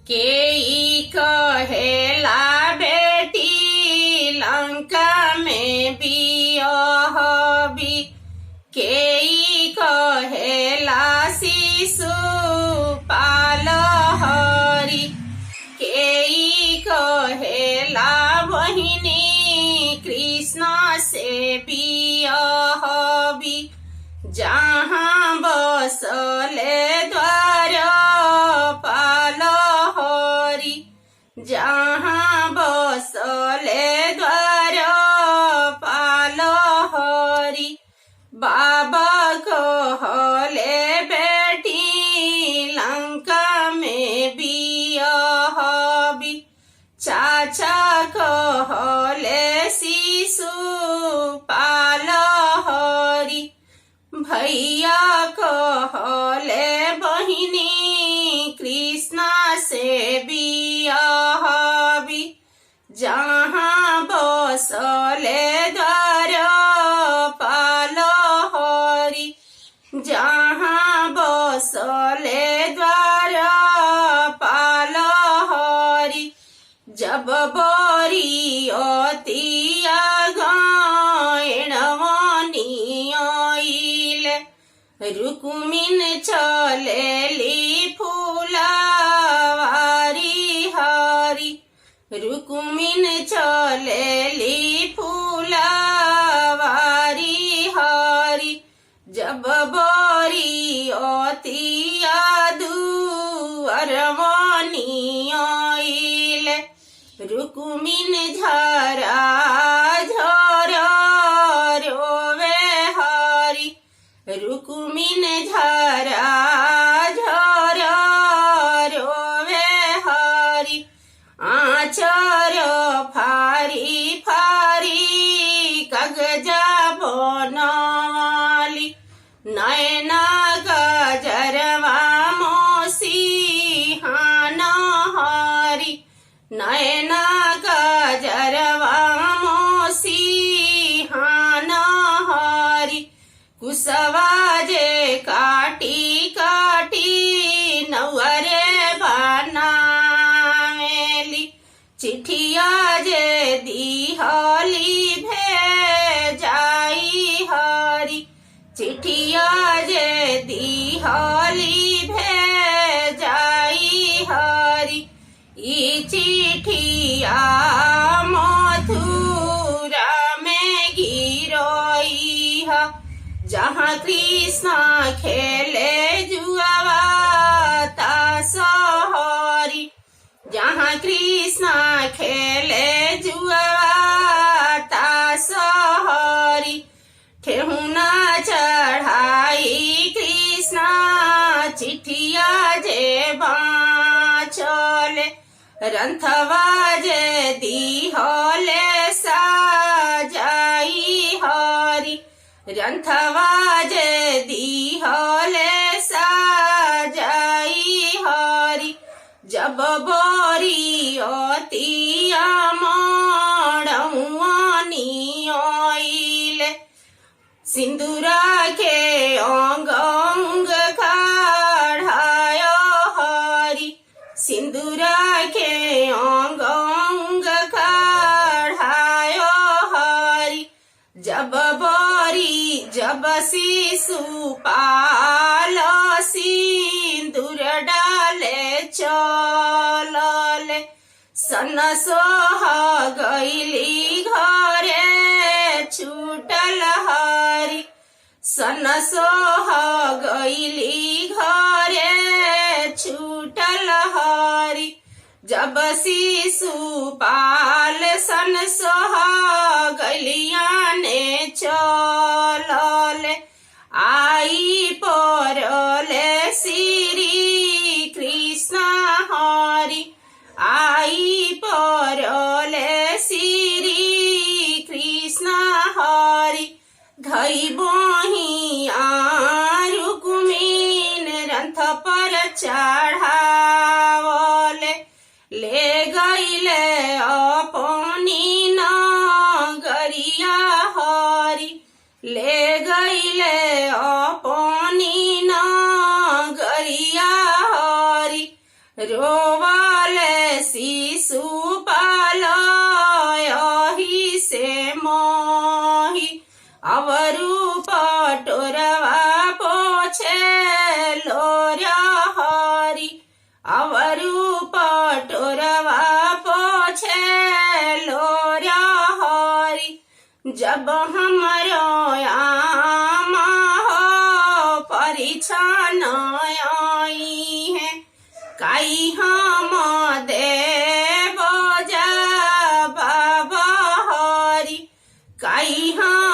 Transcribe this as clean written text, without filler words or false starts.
केई कहेला बेटी लंका में बियहबी, केई कहेला शिशु पाल हरि, केई कहेला बहिनी कृष्ण से बियहबी। जहाँ बसले द्वारपाल हरि, जहाँ बसले द्वारपाल हरि। बाबा कहले बेटी लंका में बियहबी, चाचा कहले शिशु पाल हरि, भैया कहले बहिनी कृष्ण से बियहबी। जहाँ बसले द्वारपाल हरि, जहाँ बसले द्वारपाल हरि। जब बरियतिया गायणवानी आइले, रुक्मिन चलेली फूलवारी हरि, रुक्मिन चलेली फूलवारी हरि। जब बरियतिया दुअरवानी आइले, रुक्मिन झरा झरा रोवे हरि, रुक्मिन झरा झरा रोवे हरि। आचर फारी फारी कागजा बनवाली, नैना गजरवा मोसिहान हरि, नैना गजरवा मोसिहान हरि। कुशवा जे काटी काटी नौरे बनावेली, चिठिया जे दिहली भेजाई हरि, चिठिया जे दिहली भेजाई हरि। ई चिठिया मथुरा में गिरोई है, जहाँ कृष्ण खेले जुआवा ताश हरि, जहाँ कृष्ण खेले जुआवा ताश हरि। ठेहुना चढ़ाई कृष्ण चिठिया जे बाँचले, रंथवा जे दिहले साजाई हरि, रंथवा जे दिहले साजाई हरि। जब बरियतिया मड़उआनी आइले, सिंदूरा के अंग अंग काढ़ाय हरि, सिंदूरा के अंग अंग काढ़ाय हरि। जब शिशुपाल सिंदूर डाले चलले, सन सोह गईली घरे छूटल हरि, सन सोह गईली घरे छूटल हरि। जब शिशुपाल सन सोह गलियाने चलले, आई परले श्री कृष्ण हरि, आई परले श्री कृष्ण हरि। धई बहिया रुक्मिन रथ पर चढ़ावले, ले गईले अपनी नगरिया हरि, ले गईले अपनी नगरिया हरि। रोवा जब हमरो आमा हो परिछन आई है काई हम देव जब बहरी काई हम